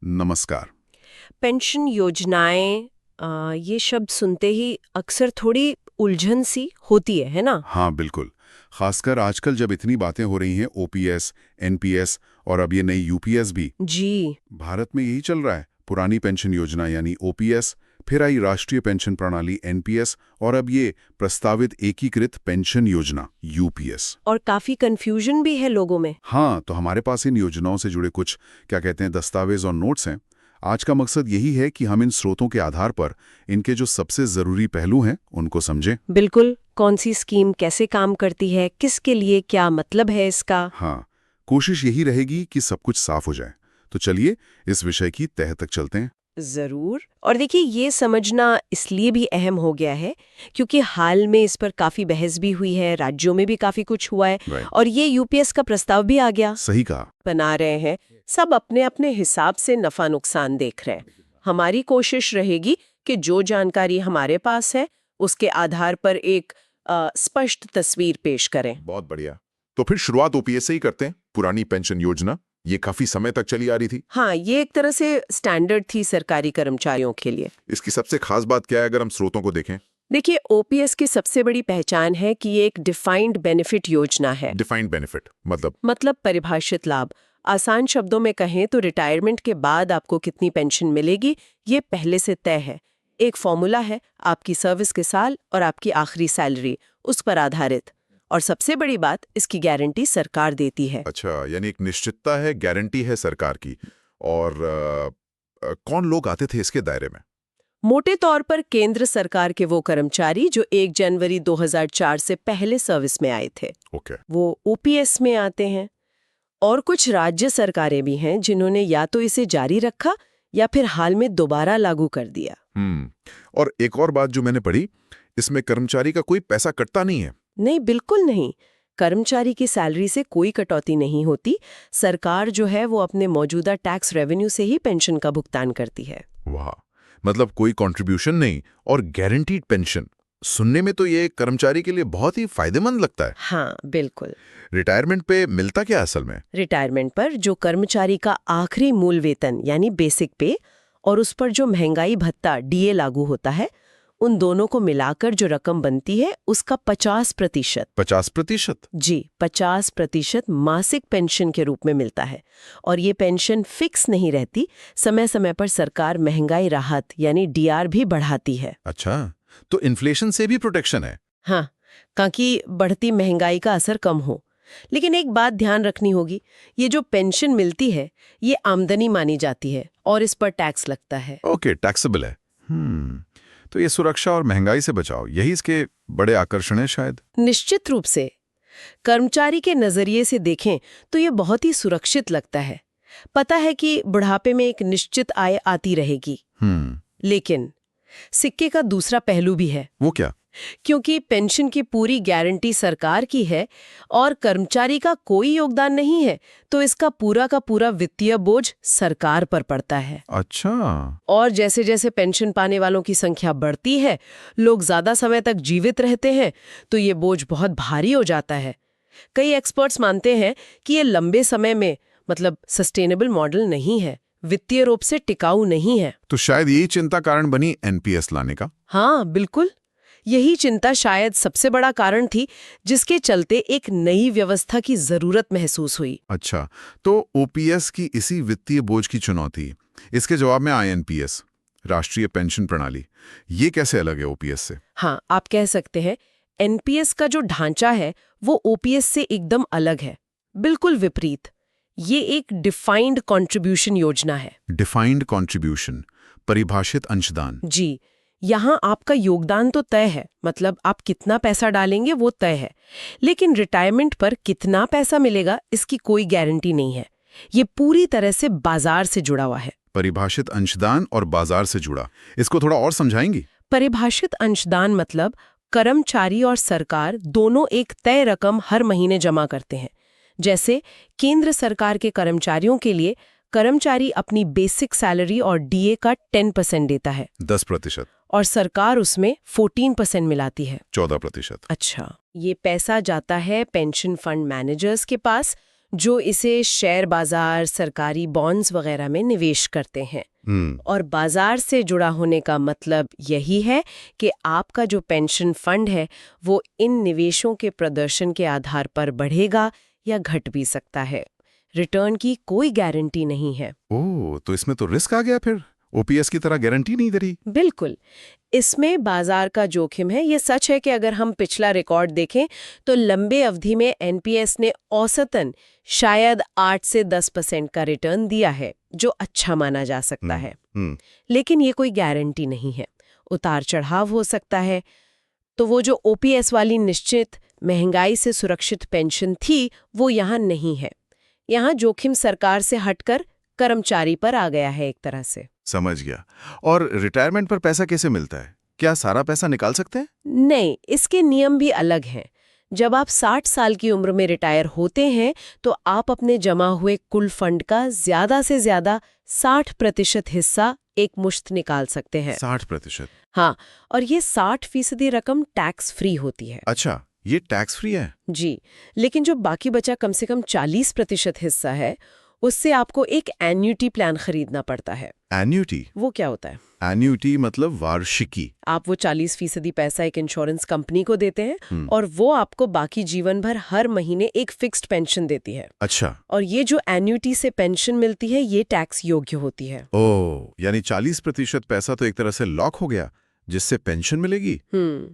नमस्कार। पेंशन योजनाएं ये शब्द सुनते ही अक्सर थोड़ी उलझन सी होती है ना? हाँ बिल्कुल। खासकर आजकल जब इतनी बातें हो रही हैं ओपीएस, एनपीएस और अब ये नई यूपीएस भी। जी। भारत में यही चल रहा है। पुरानी पेंशन योजना यानी ओपीएस, फिर आई राष्ट्रीय पेंशन प्रणाली एनपीएस और अब ये प्रस्तावित एकीकृत पेंशन योजना यूपीएस। और काफी कंफ्यूजन भी है लोगों में। हाँ, तो हमारे पास इन योजनाओं से जुड़े कुछ क्या कहते हैं दस्तावेज और नोट्स हैं। आज का मकसद यही है कि हम इन स्रोतों के आधार पर इनके जो सबसे जरूरी पहलू हैं उनको समझें। बिल्कुल। कौन सी स्कीम कैसे काम करती है, किसके लिए क्या मतलब है इसका। हाँ, कोशिश यही रहेगी कि सब कुछ साफ हो जाए। तो चलिए इस विषय की तह तक चलते हैं। जरूर। और देखिए, ये समझना इसलिए भी अहम हो गया है क्योंकि हाल में इस पर काफी बहस भी हुई है, राज्यों में भी काफी कुछ हुआ है। Right. और ये यूपीएस का प्रस्ताव भी आ गया। सही कहा। बना रहे हैं, सब अपने अपने हिसाब से नफा नुकसान देख रहे हैं। हमारी कोशिश रहेगी कि जो जानकारी हमारे पास है उसके आधार पर एक स्पष्ट तस्वीर पेश करें। बहुत बढ़िया। तो फिर शुरुआत ओपीएस से ही करते हैं। पुरानी पेंशन योजना ये काफी समय तक चली आ रही थी। हाँ, ये एक तरह से स्टैंडर्ड थी सरकारी कर्मचारियों के लिए। इसकी सबसे खास बात क्या है अगर हम स्रोतों को देखें? देखिए, ओपीएस की सबसे बड़ी पहचान है कि ये एक डिफाइंड बेनिफिट योजना है। डिफाइंड बेनिफिट मतलब परिभाषित लाभ। आसान शब्दों में कहें तो रिटायरमेंट के बाद आपको कितनी पेंशन मिलेगी ये पहले से तय है। एक फॉर्मूला है, आपकी सर्विस के साल और आपकी आखिरी सैलरी, उस पर आधारित। और सबसे बड़ी बात, इसकी गारंटी सरकार देती है। अच्छा, यानी एक निश्चितता है, गारंटी है सरकार की। और कौन लोग आते थे इसके दायरे में? मोटे तौर पर केंद्र सरकार के वो कर्मचारी जो 1 जनवरी 2004 से पहले सर्विस में आए थे, ओके। वो ओपीएस में आते हैं। और कुछ राज्य सरकारें भी हैं जिन्होंने या तो इसे जारी रखा या फिर हाल में दोबारा लागू कर दिया। और एक और बात जो मैंने पढ़ी, इसमें कर्मचारी का कोई पैसा कटता नहीं है। नहीं, बिल्कुल नहीं। कर्मचारी की सैलरी से कोई कटौती नहीं होती। सरकार जो है वो अपने मौजूदा टैक्स रेवेन्यू से ही पेंशन का भुगतान करती है। वाह, मतलब कोई कंट्रीब्यूशन नहीं और गारंटीड पेंशन। सुनने में तो ये कर्मचारी के लिए बहुत ही फायदेमंद लगता है। हाँ, बिल्कुल। रिटायरमेंट पे मिलता क्या असल में? रिटायरमेंट पर जो कर्मचारी का आखिरी मूल वेतन यानी बेसिक पे और उस पर जो महंगाई भत्ता डीए लागू होता है, उन दोनों को मिलाकर जो रकम बनती है उसका 50%। 50%? जी, 50% मासिक पेंशन के रूप में मिलता है। और ये पेंशन फिक्स नहीं रहती, समय समय पर सरकार महंगाई राहत यानी डीआर भी बढ़ाती है। अच्छा, तो इन्फ्लेशन से भी प्रोटेक्शन है? हाँ, ताकि बढ़ती महंगाई का असर कम हो। लेकिन एक बात ध्यान रखनी होगी, ये जो पेंशन मिलती है ये आमदनी मानी जाती है और इस पर टैक्स लगता है। ओके, टैक्सेबल है। तो ये सुरक्षा और महंगाई से बचाव, यही इसके बड़े आकर्षण है शायद। निश्चित रूप से। कर्मचारी के नजरिए से देखें तो ये बहुत ही सुरक्षित लगता है। पता है कि बुढ़ापे में एक निश्चित आय आती रहेगी। लेकिन सिक्के का दूसरा पहलू भी है। वो क्या? क्योंकि पेंशन की पूरी गारंटी सरकार की है और कर्मचारी का कोई योगदान नहीं है, तो इसका पूरा का पूरा वित्तीय बोझ सरकार पर पड़ता है। अच्छा। और जैसे जैसे पेंशन पाने वालों की संख्या बढ़ती है, लोग ज्यादा समय तक जीवित रहते हैं, तो ये बोझ बहुत भारी हो जाता है। कई एक्सपर्ट्स मानते हैं कि ये लंबे समय में मतलब सस्टेनेबल मॉडल नहीं है, वित्तीय रूप से टिकाऊ नहीं है। तो शायद यही चिंता कारण बनी एनपीएस लाने का। हाँ, बिल्कुल। यही चिंता शायद सबसे बड़ा कारण थी जिसके चलते एक नई व्यवस्था की जरूरत महसूस हुई। अच्छा, तो ओपीएस की इसी वित्तीय बोझ की चुनौती, इसके जवाब में आईएनपीएस, राष्ट्रीय पेंशन प्रणाली, ये कैसे अलग है ओपीएस से? हाँ, आप कह सकते हैं एनपीएस का जो ढांचा है वो ओपीएस से एकदम अलग है, बिल्कुल विपरीत। ये एक डिफाइंड कंट्रीब्यूशन योजना है। डिफाइंड कंट्रीब्यूशन, परिभाषित अंशदान। जी, यहाँ आपका योगदान तो तय है, मतलब आप कितना पैसा डालेंगे वो तय है, लेकिन रिटायरमेंट पर कितना पैसा मिलेगा इसकी कोई गारंटी नहीं है। ये पूरी तरह से बाजार से जुड़ा हुआ है। परिभाषित अंशदान और बाजार से जुड़ा, इसको थोड़ा और समझाएंगी? परिभाषित अंशदान मतलब कर्मचारी और सरकार दोनों एक तय रकम हर महीने जमा करते हैं। जैसे केंद्र सरकार के कर्मचारियों के लिए कर्मचारी अपनी बेसिक सैलरी और डीए का 10% देता है, 10%, और सरकार उसमें 14% मिलाती है, 14%। अच्छा, ये पैसा जाता है पेंशन फंड मैनेजर्स के पास, जो इसे शेयर बाजार, सरकारी बॉन्ड्स वगैरह में निवेश करते हैं। और बाजार से जुड़ा होने का मतलब यही है कि आपका जो पेंशन फंड है वो इन निवेशों के प्रदर्शन के आधार पर बढ़ेगा या घट भी सकता है। रिटर्न की कोई गारंटी नहीं है। ओह, तो इसमें तो रिस्क आ गया फिर। ओपीएस की तरह गारंटी नहीं दे रही। बिल्कुल, इसमें बाजार का जोखिम है। ये सच है कि अगर हम पिछला रिकॉर्ड देखें तो लंबे अवधि में एनपीएस ने औसतन शायद 8 से 10% का रिटर्न दिया है, जो अच्छा माना जा सकता है। लेकिन ये कोई गारंटी नहीं है, उतार चढ़ाव हो सकता है। तो वो जो ओपीएस वाली निश्चित महंगाई से सुरक्षित पेंशन थी, वो यहाँ नहीं है। यहाँ जोखिम सरकार से हटकर कर्मचारी पर आ गया है एक तरह से। समझ गया। और रिटायरमेंट पर पैसा कैसे मिलता है? क्या सारा पैसा निकाल सकते हैं? नहीं, इसके नियम भी अलग हैं। जब आप 60 साल की उम्र में रिटायर होते हैं तो आप अपने जमा हुए कुल फंड का ज्यादा से ज्यादा 60% हिस्सा एक मुश्त निकाल सकते हैं। 60%? हाँ, और ये 60% रकम टैक्स फ्री होती है। अच्छा, ये टैक्स फ्री है? जी, लेकिन जो बाकी बचा कम से कम 40% हिस्सा है, उससे आपको एक एन्युटी प्लान खरीदना पड़ता है। एन्युटी? वो क्या होता है? एन्युटी मतलब वार्षिकी। आप वो 40% पैसा एक इंश्योरेंस कंपनी को देते हैं और वो आपको बाकी जीवन भर हर महीने एक फिक्स्ड पेंशन देती है। अच्छा। और ये जो एन्युटी से पेंशन मिलती है ये टैक्स योग्य होती है। ओह, यानी 40% पैसा तो एक तरह से लॉक हो गया, जिससे पेंशन मिलेगी।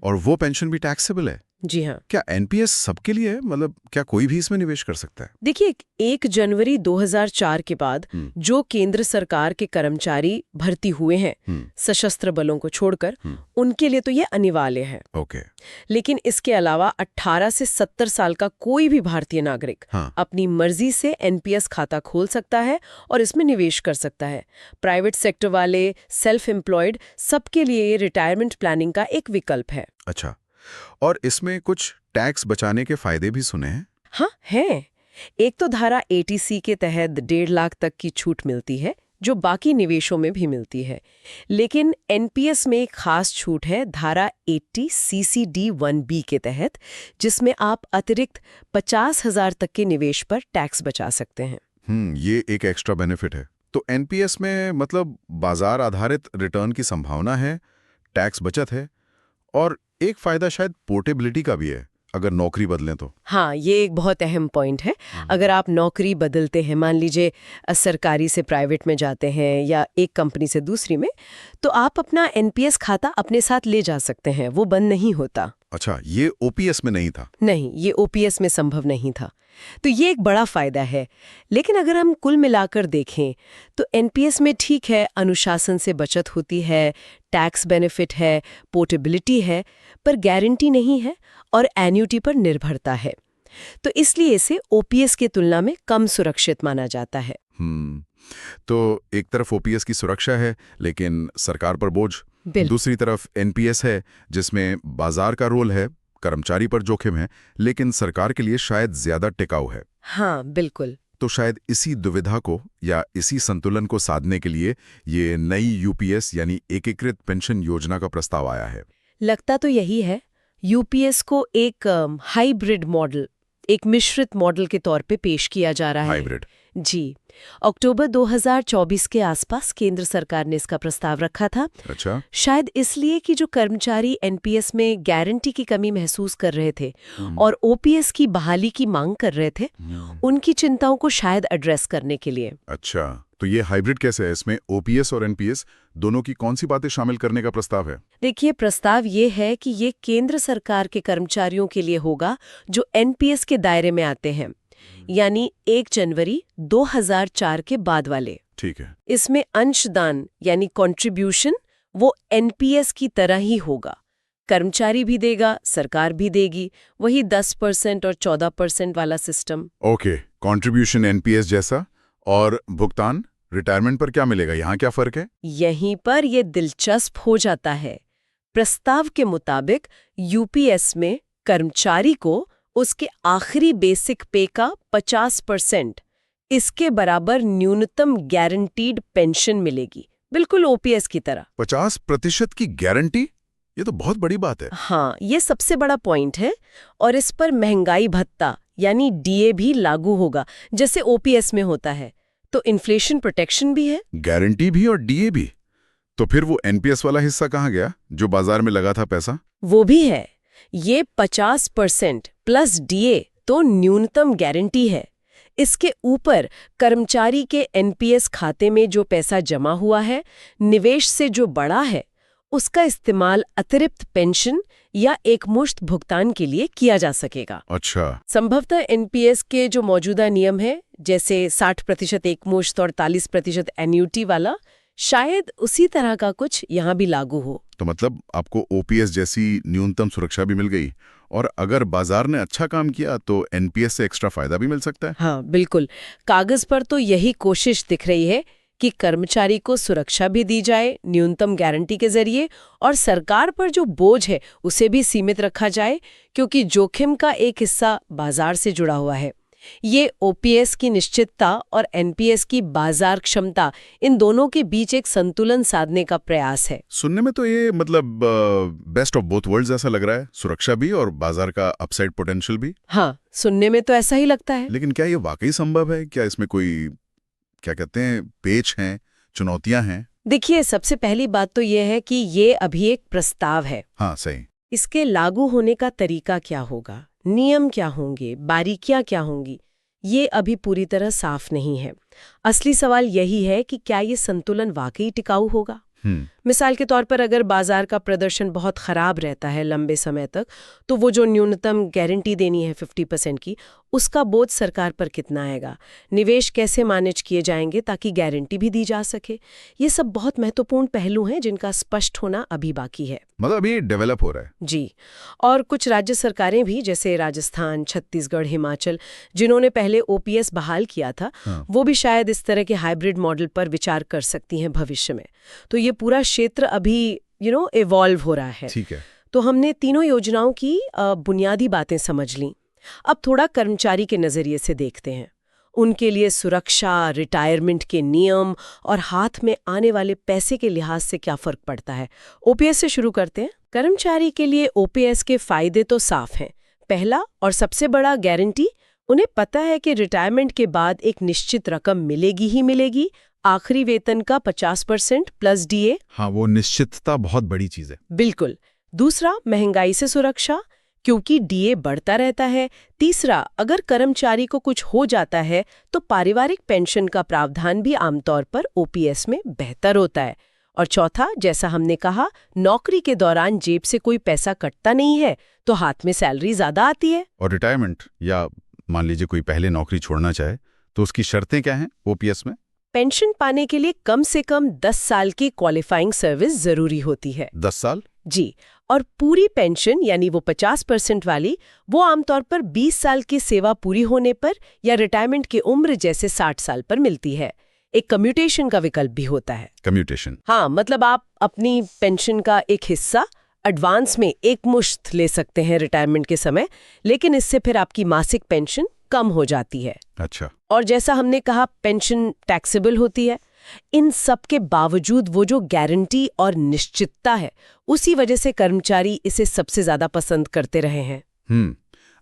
और वो पेंशन भी टैक्सेबल है। जी हाँ। क्या एनपीएस सबके लिए है? मतलब क्या कोई भी इसमें निवेश कर सकता है? देखिए, 1 जनवरी 2004 के बाद जो केंद्र सरकार के कर्मचारी भर्ती हुए हैं सशस्त्र बलों को छोड़कर, उनके लिए तो ये अनिवार्य है। ओके। लेकिन इसके अलावा 18 से 70 साल का कोई भी भारतीय नागरिक अपनी मर्जी से एनपीएस खाता खोल सकता है और इसमें निवेश कर सकता है। प्राइवेट सेक्टर वाले, सेल्फ एम्प्लॉयड, सबके लिए ये रिटायरमेंट प्लानिंग का एक विकल्प है। अच्छा, और इसमें कुछ टैक्स बचाने के फायदे भी सुने हैं? हाँ, हैं। एक तो धारा 80C के तहत 1.5 लाख तक की छूट मिलती है, जो बाकी निवेशों में भी मिलती है। लेकिन एनपीएस में एक खास छूट है धारा 80CCD1B के तहत, जिसमें आप अतिरिक्त 50,000 तक के निवेश पर टैक्स बचा सकते हैं। ये एक एक्स्ट्रा बेनिफिट है। तो एनपीएस में मतलब बाजार आधारित रिटर्न की संभावना है, टैक्स बचत है, और एक फायदा शायद पोर्टेबिलिटी का भी है, अगर नौकरी बदलें तो। हाँ, ये एक बहुत अहम पॉइंट है। अगर आप नौकरी बदलते हैं, मान लीजिए सरकारी से प्राइवेट में जाते हैं या एक कंपनी से दूसरी में, तो आप अपना एनपीएस खाता अपने साथ ले जा सकते हैं, वो बंद नहीं होता। अच्छा, ये ओपीएस में नहीं था? नहीं, ये ओपीएस में संभव नहीं था। तो ये एक बड़ा फायदा है। लेकिन अगर हम कुल मिलाकर देखें तो एनपीएस में ठीक है, अनुशासन से बचत होती है, टैक्स बेनिफिट है, पोर्टेबिलिटी है, पर गारंटी नहीं है और एन्युटी पर निर्भरता है। तो इसलिए इसे ओपीएस की तुलना में कम सुरक्षित माना जाता है। तो एक तरफ ओपीएस की सुरक्षा है, लेकिन सरकार पर बोझ। दूसरी तरफ एनपीएस है, जिसमें बाजार का रोल है, कर्मचारी पर जोखिम है, लेकिन सरकार के लिए शायद ज्यादा टिकाऊ है। हाँ, बिल्कुल। तो शायद इसी दुविधा को या इसी संतुलन को साधने के लिए ये नई यूपीएस यानी एकीकृत पेंशन योजना का प्रस्ताव आया है। लगता तो यही है। यूपीएस को एक हाइब्रिड मॉडल, एक मिश्रित मॉडल के तौर पे पेश किया जा रहा है। हाइब्रिड? जी। अक्टूबर 2024 के आसपास केंद्र सरकार ने इसका प्रस्ताव रखा था। अच्छा। शायद इसलिए कि जो कर्मचारी एनपीएस में गारंटी की कमी महसूस कर रहे थे और ओपीएस की बहाली की मांग कर रहे थे, उनकी चिंताओं को शायद एड्रेस करने के लिए। अच्छा, तो ये हाइब्रिड कैसे है? इसमें ओपीएस और एनपीएस दोनों की कौन सी बातें शामिल करने का प्रस्ताव है? देखिए, प्रस्ताव ये है कि ये केंद्र सरकार के कर्मचारियों के लिए होगा जो एनपीएस के दायरे में आते हैं, यानी 1 जनवरी 2004 के बाद वाले। ठीक है। इसमें अंशदान यानी कंट्रीब्यूशन वो एनपीएस की तरह ही होगा। कर्मचारी भी देगा, सरकार भी देगी, वही 10% और 14% वाला सिस्टम। ओके, कंट्रीब्यूशन एनपीएस जैसा। और भुगतान रिटायरमेंट पर क्या मिलेगा? यहाँ क्या फर्क है? यहीं पर ये दिलचस्प हो जाता है। प्रस्ताव के मुताबिक यूपीएस में कर्मचारी को उसके आखिरी बेसिक पे का 50%, इसके बराबर न्यूनतम गारंटीड पेंशन मिलेगी, बिल्कुल ओपीएस की तरह। 50% की गारंटी? ये तो बहुत बड़ी बात है। हाँ, ये सबसे बड़ा पॉइंट है। और इस पर महंगाई भत्ता यानी डीए भी लागू होगा, जैसे ओपीएस में होता है। तो इन्फ्लेशन प्रोटेक्शन भी है। गारंटी भी और डीए भी। तो फिर वो एनपीएस वाला हिस्सा कहाँ गया, जो बाजार में लगा था पैसा? वो भी है। ये 50% प्लस डीए तो न्यूनतम गारंटी है। इसके ऊपर कर्मचारी के एनपीएस खाते में जो पैसा जमा हुआ है, निवेश से जो बढ़ा है, उसका इस्तेमाल अतिरिक्त पेंशन या एकमुश्त भुगतान के लिए किया जा सकेगा। अच्छा। संभवतः एनपीएस के जो मौजूदा नियम है, जैसे 60% एकमुश्त और 40% एन्युटी वाला, शायद उसी तरह का कुछ यहाँ भी लागू हो। तो मतलब आपको ओपीएस जैसी न्यूनतम सुरक्षा भी मिल गई, और अगर बाजार ने अच्छा काम किया तो एनपीएस से एक्स्ट्रा फायदा भी मिल सकता है। हाँ बिल्कुल, कागज पर तो यही कोशिश दिख रही है कि कर्मचारी को सुरक्षा भी दी जाए न्यूनतम गारंटी के जरिए, और सरकार पर जो बोझ है उसे भी सीमित रखा जाए, क्योंकि जोखिम का एक हिस्सा बाजार से जुड़ा हुआ है। ये ओपीएस की निश्चितता और एनपीएस की बाजार क्षमता, इन दोनों के बीच एक संतुलन साधने का प्रयास है। सुनने में तो ये मतलब बेस्ट ऑफ बोथ वर्ल्ड्स ऐसा लग रहा है, सुरक्षा भी और बाजार का अपसाइड पोटेंशियल भी। हाँ, सुनने में तो ऐसा ही लगता है। लेकिन क्या ये वाकई संभव है? क्या इसमें कोई, क्या कहते हैं, पेच हैं, चुनौतियां हैं? देखिए, सबसे पहली बात तो ये है कि ये अभी एक प्रस्ताव है। हाँ सही। इसके लागू होने का तरीका क्या होगा, नियम क्या होंगे, बारीकियां क्या होंगी, ये अभी पूरी तरह साफ नहीं है। असली सवाल यही है कि क्या ये संतुलन वाकई टिकाऊ होगा। मिसाल के तौर पर अगर बाजार का प्रदर्शन बहुत खराब रहता है लंबे समय तक, तो वो जो न्यूनतम गारंटी देनी है 50% की, उसका बोझ सरकार पर कितना आएगा, निवेश कैसे मैनेज किए जाएंगे ताकि गारंटी भी दी जा सके। ये सब बहुत महत्वपूर्ण पहलू हैं जिनका स्पष्ट होना अभी बाकी है। मतलब अभी डेवलप हो रहा है। जी, और कुछ राज्य सरकारें भी, जैसे राजस्थान, छत्तीसगढ़, हिमाचल, जिन्होंने पहले ओपीएस बहाल किया था, वो भी शायद इस तरह के हाइब्रिड मॉडल पर विचार कर सकती हैं भविष्य में। तो ये पूरा क्षेत्र अभी इवॉल्व हो रहा है। ठीक है। तो हमने तीनों योजनाओं की बुनियादी बातें समझ लीं। अब थोड़ा कर्मचारी के नजरिए से देखते हैं। उनके लिए सुरक्षा, रिटायरमेंट के नियम और हाथ में आने वाले पैसे के लिहाज से क्या फर्क पड़ता है। ओपीएस से शुरू करते हैं। कर्मचारी के लिए ओपीएस के फायदे तो साफ हैं। पहला और सबसे बड़ा, गारंटी। उन्हें पता है कि रिटायरमेंट के बाद एक निश्चित रकम मिलेगी ही मिलेगी, आखिरी वेतन का 50% प्लस डीए। हाँ, वो निश्चितता बहुत बड़ी चीज है। बिल्कुल। दूसरा, महंगाई से सुरक्षा, क्योंकि डीए बढ़ता रहता है। तीसरा, अगर कर्मचारी को कुछ हो जाता है तो पारिवारिक पेंशन का प्रावधान भी आमतौर पर ओपीएस में बेहतर होता है। और चौथा, जैसा हमने कहा, नौकरी के दौरान जेब से कोई पैसा कटता नहीं है, तो हाथ में सैलरी ज्यादा आती है। और रिटायरमेंट, या मान लीजिए कोई पहले नौकरी छोड़ना चाहे, तो उसकी शर्तें क्या हैं ओपीएस में? पेंशन पाने के लिए कम से कम 10 साल की क्वालिफाइंग सर्विस जरूरी होती है। 10 साल? जी, और पूरी पेंशन यानी वो 50% वाली, वो आमतौर पर 20 साल की सेवा पूरी होने पर या रिटायरमेंट की उम्र जैसे 60 साल पर मिलती है। एक कम्यूटेशन का विकल्प भी होता है। कम्यूटेशन? हाँ, मतलब आप अपनी पेंशन का एक हिस्सा एडवांस में एकमुश्त ले सकते हैं रिटायरमेंट के समय, लेकिन इससे फिर आपकी मासिक पेंशन कम हो जाती है। अच्छा। और जैसा हमने कहा, पेंशन टैक्सेबल होती है। इन सब के बावजूद वो जो गारंटी और निश्चितता है, उसी वजह से कर्मचारी इसे सबसे ज्यादा पसंद करते रहे हैं।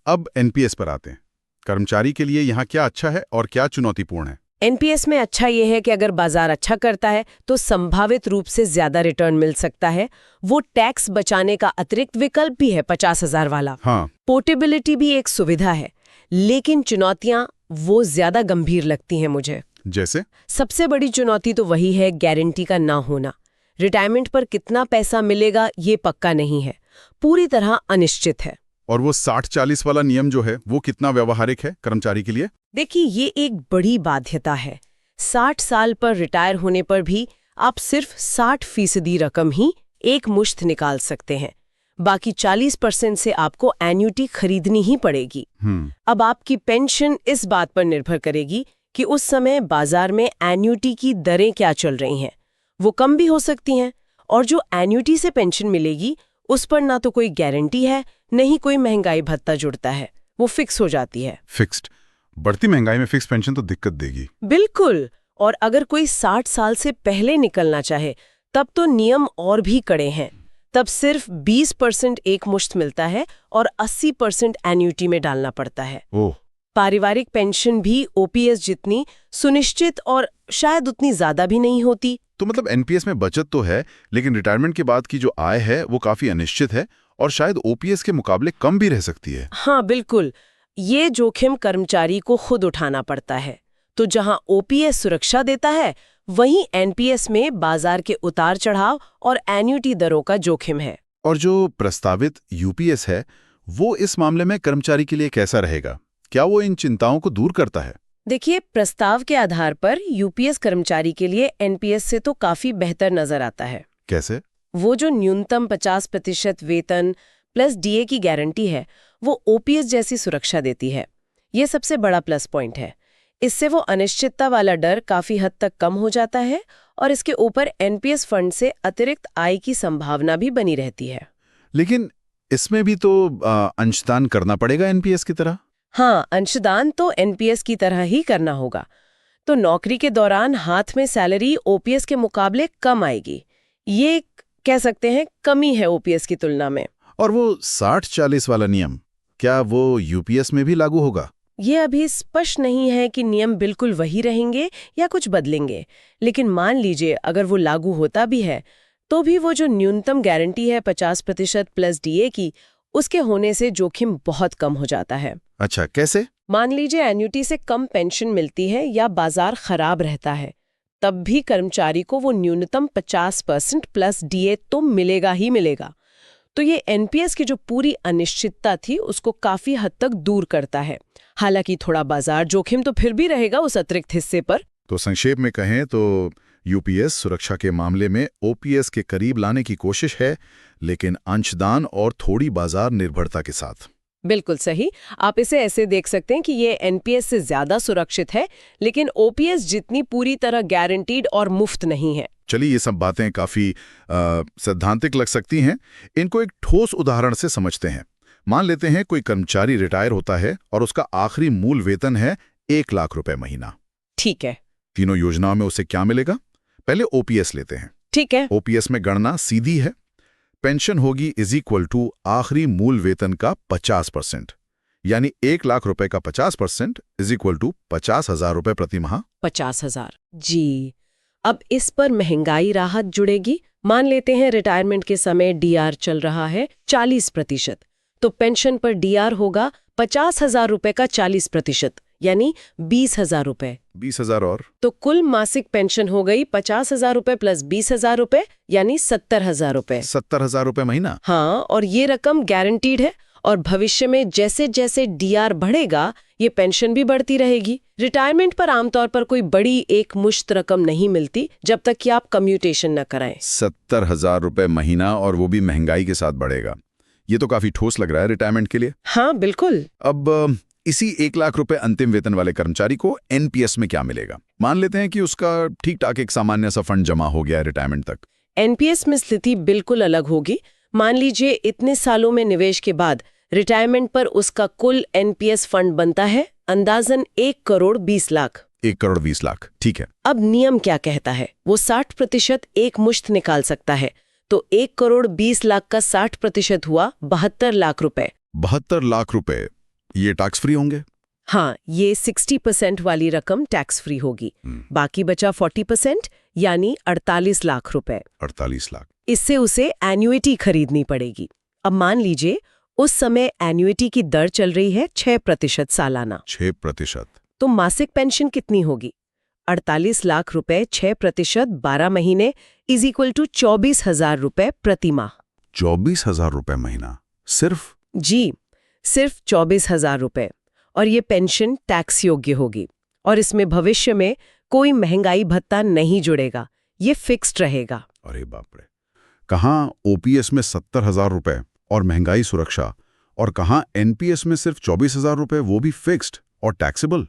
अब एनपीएस पर आते हैं। कर्मचारी के लिए यहाँ क्या अच्छा है और क्या चुनौतीपूर्ण है? एनपीएस में अच्छा ये है कि अगर बाजार अच्छा करता है तो संभावित रूप से ज्यादा रिटर्न मिल सकता है। वो टैक्स बचाने का अतिरिक्त विकल्प भी है 50,000 वाला। हाँ। पोर्टेबिलिटी भी एक सुविधा है, लेकिन चुनौतियां वो ज्यादा गंभीर लगती हैं मुझे। जैसे? सबसे बड़ी चुनौती तो वही है गारंटी का ना होना। रिटायरमेंट पर कितना पैसा मिलेगा ये पक्का नहीं है, पूरी तरह अनिश्चित है। और वो 60-40 वाला नियम जो है, वो कितना व्यावहारिक है कर्मचारी के लिए? देखिए, ये एक बड़ी बाध्यता है। 60 साल पर रिटायर होने पर भी आप सिर्फ 60% रकम ही एक मुश्त निकाल सकते हैं। बाकी 40% से आपको एन्युटी खरीदनी ही पड़ेगी। अब आपकी पेंशन इस बात पर निर्भर करेगी कि उस समय बाजार में एन्युटी की दरें क्या चल रही हैं। वो कम भी हो सकती हैं, और जो एन्युटी से पेंशन मिलेगी उस पर ना तो कोई गारंटी है, नहीं कोई महंगाई भत्ता जुड़ता है, वो फिक्स हो जाती है। फिक्स्ड? बढ़ती महंगाई में फिक्स पेंशन तो दिक्कत देगी। बिल्कुल। और अगर कोई 60 साल से पहले निकलना चाहे, तब तो नियम और भी कड़े हैं। तब सिर्फ 20% एक मुश्त मिलता है और 80% एन्युटी में डालना पड़ता है। ओह। पारिवारिक पेंशन भी ओपीएस जितनी सुनिश्चित और शायद उतनी ज्यादा भी नहीं होती। तो मतलब एनपीएस में बचत तो है, लेकिन रिटायरमेंट के बाद की जो आय है वो काफी अनिश्चित है और शायद ओपीएस के मुकाबले कम भी रह सकती है। हाँ बिल्कुल, ये जोखिम कर्मचारी को खुद उठाना पड़ता है। तो जहां ओपीएस सुरक्षा देता है, वहीं एनपीएस में बाजार के उतार चढ़ाव और एन्युटी दरों का जोखिम है। और जो प्रस्तावित यूपीएस है वो इस मामले में कर्मचारी के लिए कैसा रहेगा? क्या वो इन चिंताओं को दूर करता है? देखिए, प्रस्ताव के आधार पर यूपीएस कर्मचारी के लिए एनपीएस से तो काफी बेहतर नजर आता है। कैसे? वो जो न्यूनतम 50% वेतन प्लस डीए की गारंटी है, वो ओपीएस जैसी सुरक्षा देती है। ये सबसे बड़ा प्लस पॉइंट है। इससे वो अनिश्चितता वाला डर काफी हद तक कम हो जाता है और इसके ऊपर एनपीएस फंड से अतिरिक्त आय की संभावना भी बनी रहती है। लेकिन इसमें भी तो अंशदान करना पड़ेगा एनपीएस की तरह। हाँ, अंशदान तो एनपीएस की तरह ही करना होगा। तो नौकरी के दौरान हाथ में सैलरी ओपीएस के मुकाबले कम आएगी। ये कह सकते हैं कमी है ओपीएस की तुलना में। और वो 60-40 वाला नियम, क्या वो यूपीएस में भी लागू होगा? ये अभी स्पष्ट नहीं है कि नियम बिल्कुल वही रहेंगे या कुछ बदलेंगे, लेकिन मान लीजिए अगर वो लागू होता भी है, तो भी वो जो न्यूनतम गारंटी है 50% प्लस डीए की, उसके होने से जोखिम बहुत कम हो जाता है। अच्छा, कैसे? मान लीजिए एन्युटी से कम पेंशन मिलती है या बाजार खराब रहता है, तब भी कर्मचारी को वो न्यूनतम 50% प्लस डीए तो मिलेगा ही मिलेगा। तो ये एनपीएस की जो पूरी अनिश्चितता थी उसको काफी हद तक दूर करता है। हालांकि थोड़ा बाजार जोखिम तो फिर भी रहेगा उस अतिरिक्त हिस्से पर। तो संक्षेप में कहें तो यूपीएस सुरक्षा के मामले में ओपीएस के करीब लाने की कोशिश है, लेकिन अंशदान और थोड़ी बाजार निर्भरता के साथ। बिल्कुल सही। आप इसे ऐसे देख सकते हैं कि ये एनपीएस से ज्यादा सुरक्षित है, लेकिन ओपीएस जितनी पूरी तरह गारंटीड और मुफ्त नहीं है। चलिए, ये सब बातें काफी सैद्धांतिक लग सकती हैं। इनको एक ठोस उदाहरण से समझते हैं। मान लेते हैं कोई कर्मचारी रिटायर होता है और उसका आखिरी मूल वेतन है 1 लाख रुपए महीना। ठीक है। तीनों योजनाओं में उसे क्या मिलेगा? पहले ओपीएस लेते हैं। ठीक है। ओपीएस में गणना सीधी है। पेंशन होगी = आखिरी मूल वेतन का 50%, यानी 1 लाख रुपए का 50% = 50,000 रुपए प्रति माह। 50,000। जी। अब इस पर महंगाई राहत जुड़ेगी। मान लेते हैं रिटायरमेंट के समय डीआर चल रहा है 40%, तो पेंशन पर डीआर होगा 50,000 रुपए का 40%, यानी 20,000 रुपए। 20,000 और तो कुल मासिक पेंशन हो गई 50,000 रुपए प्लस 20,000 रुपए, यानी 70,000 रुपए। 70,000 रुपए महीना। हाँ, और ये रकम गारंटीड है और भविष्य में जैसे जैसे डीआर बढ़ेगा ये पेंशन भी बढ़ती रहेगी। रिटायरमेंट पर आमतौर पर कोई बड़ी एक मुश्त रकम नहीं मिलती जब तक कि आप कम्यूटेशन न कराएं। 70,000 रुपए महीना, और वो भी महंगाई के साथ बढ़ेगा। ये तो काफी ठोस लग रहा है रिटायरमेंट के लिए। हाँ बिल्कुल। अब इसी 1 लाख रुपए अंतिम वेतन वाले कर्मचारी को एनपीएस में क्या मिलेगा? मान लेते हैं कि उसका ठीक ठाक एक सामान्य सा फंड जमा हो गया है रिटायरमेंट तक। एनपीएस में स्थिति बिल्कुल अलग होगी। मान लीजिए इतने सालों में निवेश के बाद रिटायरमेंट पर उसका कुल एनपीएस फंड बनता है अंदाजन 1,20,00,000। 1,20,00,000, ठीक है। अब नियम क्या कहता है? वो 60% एक मुश्त निकाल सकता है, तो 1,20,00,000 का 60% हुआ 72 लाख रुपए। 72 लाख रुपए ये टैक्स फ्री होंगे? हाँ, ये 60% वाली रकम टैक्स फ्री होगी। बाकी बचा 40%, यानी 48 लाख रुपए। 48 लाख। इससे उसे एन्युइटी खरीदनी पड़ेगी। अब मान लीजिए उस समय एन्युइटी की दर चल रही है 6% सालाना। 6%। तो मासिक पेंशन कितनी होगी? 48 लाख रुपए 6% 12 महीने = 24,000 रुपए प्रति माह। 24,000 रुपए महीना सिर्फ? जी, सिर्फ 24,000 रुपए। और ये पेंशन टैक्स योग्य होगी और इसमें भविष्य में कोई महंगाई भत्ता नहीं जुड़ेगा, ये फिक्स्ड रहेगा। अरे बाप रे! कहाँ ओपीएस में 70,000 रुपए और महंगाई सुरक्षा, और कहाँ एनपीएस में सिर्फ 24,000 रुपए, वो भी फिक्स्ड और टैक्सेबल।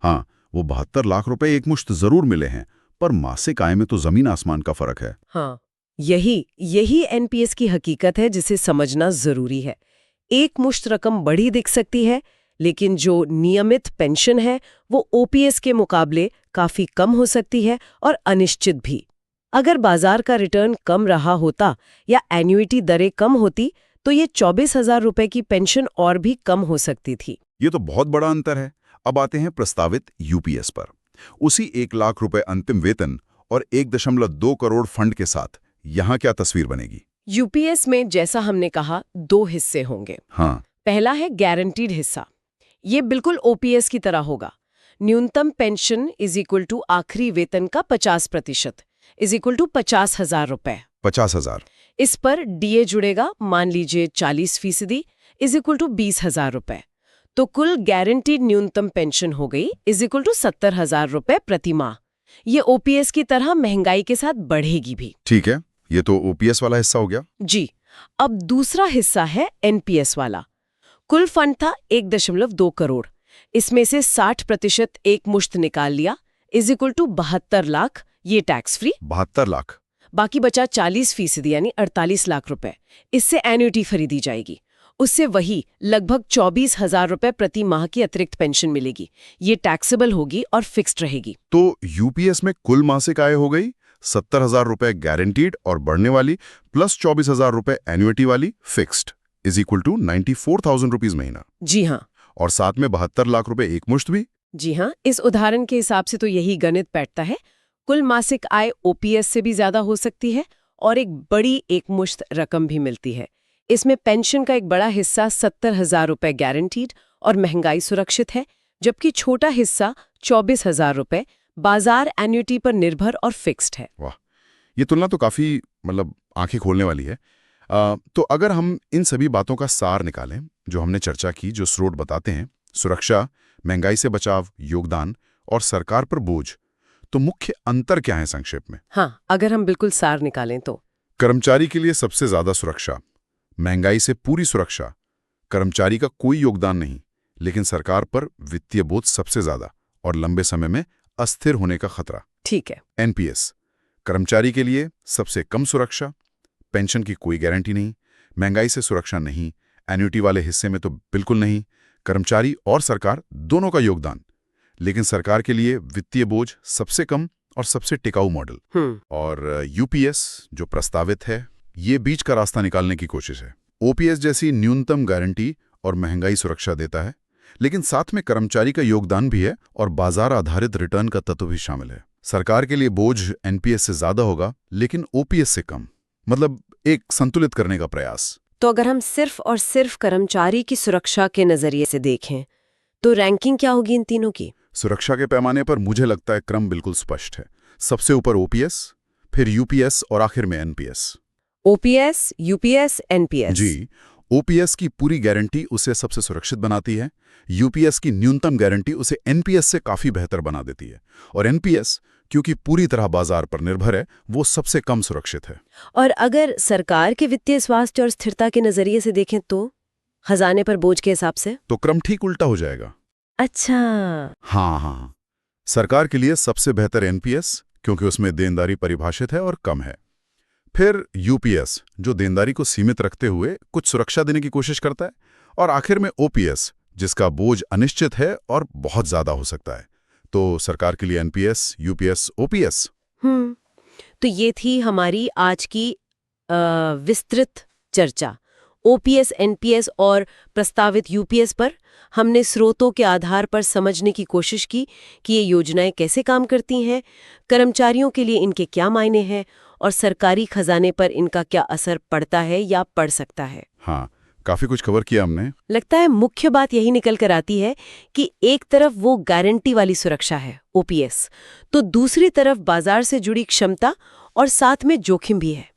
हाँ, वो 72 लाख रुपए एक मुश्त जरूर मिले हैं, पर मासिक आय में तो जमीन आसमान का फर्क है। हाँ, यही एनपीएस की हकीकत है जिसे समझना जरूरी है। एक मुश्त रकम बड़ी दिख सकती है, लेकिन जो नियमित पेंशन है वो ओपीएस के मुकाबले काफी कम हो सकती है और अनिश्चित भी। अगर बाजार का रिटर्न कम रहा होता या एन्युइटी दरें कम होती तो ये 24,000 रुपए की पेंशन और भी कम हो सकती थी। ये तो बहुत बड़ा अंतर है। अब आते हैं प्रस्तावित यूपीएस पर। उसी 1 लाख रुपए अंतिम वेतन और 1.2 करोड़ फंड के साथ यहाँ क्या तस्वीर बनेगी? यूपीएस में जैसा हमने कहा 2 हिस्से होंगे। हाँ, पहला है गारंटीड हिस्सा। ये बिल्कुल ओपीएस की तरह होगा। न्यूनतम पेंशन इज इक्वल टू आखिरी वेतन का 50% इज इक्वल टू 50,000 रुपए। 50,000। इस पर डीए जुड़ेगा, मान लीजिए 40% इज इक्वल टू 20,000 रुपए। तो कुल गारंटीड न्यूनतम पेंशन हो गई इज इक्वल टू 70,000 रुपए प्रति माह। ये ओपीएस की तरह महंगाई के साथ बढ़ेगी भी। ठीक है, ये तो ओपीएस वाला हिस्सा हो गया। जी। अब दूसरा हिस्सा है एनपीएस वाला। कुल फंड था 1.2 करोड़। इसमें से 60% एक मुश्त निकाल लिया इज इक्वल टू 72 लाख, ये टैक्स फ्री। 72 लाख। बाकी बचा 40% यानी 48 लाख रुपए। इससे एन्युटी खरीदी जाएगी। उससे वही लगभग 24,000 रुपए प्रति माह की अतिरिक्त पेंशन मिलेगी। ये टैक्सेबल होगी और फिक्स्ड रहेगी। तो यूपीएस में कुल मासिक आय हो गई 70,000 रुपए गारंटीड और बढ़ने वाली, प्लस 24,000 रुपए एन्युटी वाली fixed, is equal to 94,000 rupees महीना। जी हाँ। और साथ में 72 लाख रुपए एक मुश्त भी। जी हाँ, इस उदाहरण के हिसाब से तो यही गणित बैठता है। कुल मासिक आय ओपीएस से भी ज्यादा हो सकती है और एक बड़ी एकमुश्त रकम भी मिलती है। इसमें पेंशन का एक बड़ा हिस्सा 70,000 रुपए गारंटीड और महंगाई सुरक्षित है, जबकि छोटा हिस्सा 24,000 रुपए बाजार एन्युटी पर निर्भर और फिक्स्ड है। वाह, ये तुलना तो काफी आंखें खोलने वाली है। तो अगर हम इन सभी बातों का सार निकालें जो हमने चर्चा की, जो स्रोत बताते हैं, सुरक्षा, महंगाई से बचाव, योगदान और सरकार पर बोझ, तो मुख्य अंतर क्या है संक्षेप में? हाँ, अगर हम बिल्कुल सार निकालें तो कर्मचारी के लिए सबसे ज्यादा सुरक्षा, महंगाई से पूरी सुरक्षा, कर्मचारी का कोई योगदान नहीं, लेकिन सरकार पर वित्तीय बोझ सबसे ज्यादा और लंबे समय में अस्थिर होने का खतरा। ठीक है। एनपीएस, कर्मचारी के लिए सबसे कम सुरक्षा, पेंशन की कोई गारंटी नहीं, महंगाई से सुरक्षा नहीं, एन्युटी वाले हिस्से में तो बिल्कुल नहीं, कर्मचारी और सरकार दोनों का योगदान, लेकिन सरकार के लिए वित्तीय बोझ सबसे कम और सबसे टिकाऊ मॉडल। और यूपीएस जो प्रस्तावित है, ये बीच का रास्ता निकालने की कोशिश है। ओपीएस जैसी न्यूनतम गारंटी और महंगाई सुरक्षा देता है, लेकिन साथ में कर्मचारी का योगदान भी है और बाजार आधारित रिटर्न का तत्व भी शामिल है। सरकार के लिए बोझ एनपीएस से ज्यादा होगा, लेकिन ओपीएस से कम, एक संतुलित करने का प्रयास। तो अगर हम सिर्फ और सिर्फ कर्मचारी की सुरक्षा के नजरिए से देखें तो रैंकिंग क्या होगी इन तीनों की? सुरक्षा के पैमाने पर मुझे लगता है क्रम बिल्कुल स्पष्ट है। सबसे ऊपर ओपीएस, फिर यूपीएस और आखिर में एनपीएस। OPS, UPS, NPS. जी, ओपीएस की पूरी गारंटी उसे सबसे सुरक्षित बनाती है, यूपीएस की न्यूनतम गारंटी उसे एनपीएस से काफी बेहतर बना देती है, और एनपीएस क्योंकि पूरी तरह बाजार पर निर्भर है, वो सबसे कम सुरक्षित है। और अगर सरकार के वित्तीय स्वास्थ्य और स्थिरता के नजरिए से देखें तो खजाने पर बोझ के हिसाब से तो क्रम ठीक उल्टा हो जाएगा। अच्छा। हाँ, सरकार के लिए सबसे बेहतर एनपीएस क्योंकि उसमें देनदारी परिभाषित है और कम है। फिर यूपीएस जो देनदारी को सीमित रखते हुए कुछ सुरक्षा देने की कोशिश करता है, और आखिर में ओपीएस जिसका बोझ अनिश्चित है और बहुत ज्यादा हो सकता है। तो सरकार के लिए एनपीएस, यूपीएस, ओपीएस। तो ये थी हमारी आज की विस्तृत चर्चा ओपीएस, एनपीएस और प्रस्तावित यूपीएस पर। हमने स्रोतों के आधार पर समझने की कोशिश की कि ये योजनाएं कैसे काम करती हैं, कर्मचारियों के लिए इनके क्या मायने हैं और सरकारी खजाने पर इनका क्या असर पड़ता है या पड़ सकता है। हाँ, काफी कुछ कवर किया हमने। लगता है मुख्य बात यही निकल कर आती है कि एक तरफ वो गारंटी वाली सुरक्षा है ओपीएस, तो दूसरी तरफ बाजार से जुड़ी क्षमता और साथ में जोखिम भी है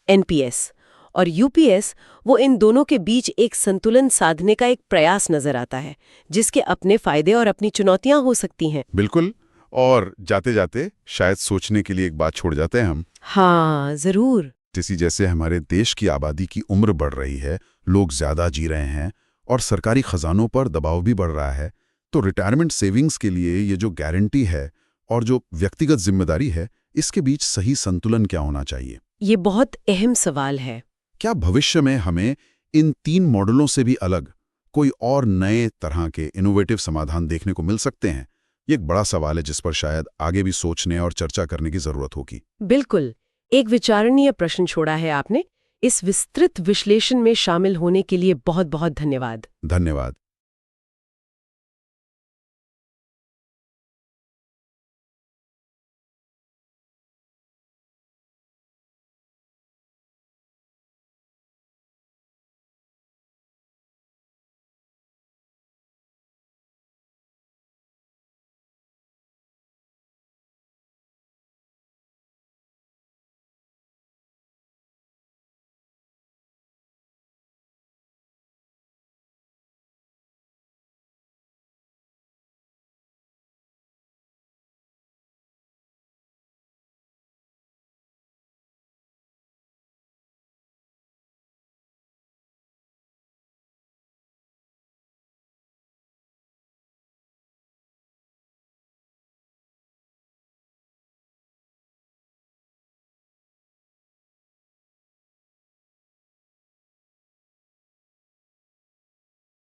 एनपीएस। और यूपीएस वो इन दोनों के बीच एक संतुलन साधने का एक प्रयास नजर आता है, जिसके अपने फायदे और अपनी चुनौतियां हो सकती हैं। बिल्कुल। और जाते जाते शायद सोचने के लिए एक बात छोड़ जाते हैं हम। हाँ, जरूर। जैसे हमारे देश की आबादी की उम्र बढ़ रही है, लोग ज्यादा जी रहे हैं और सरकारी खजानों पर दबाव भी बढ़ रहा है, तो रिटायरमेंट सेविंग्स के लिए ये जो गारंटी है और जो व्यक्तिगत जिम्मेदारी है, इसके बीच सही संतुलन क्या होना चाहिए? ये बहुत अहम सवाल है। क्या भविष्य में हमें इन 3 मॉडलों से भी अलग कोई और नए तरह के इनोवेटिव समाधान देखने को मिल सकते हैं? ये एक बड़ा सवाल है जिस पर शायद आगे भी सोचने और चर्चा करने की जरूरत होगी। बिल्कुल, एक विचारणीय प्रश्न छोड़ा है आपने। इस विस्तृत विश्लेषण में शामिल होने के लिए बहुत बहुत धन्यवाद। धन्यवाद।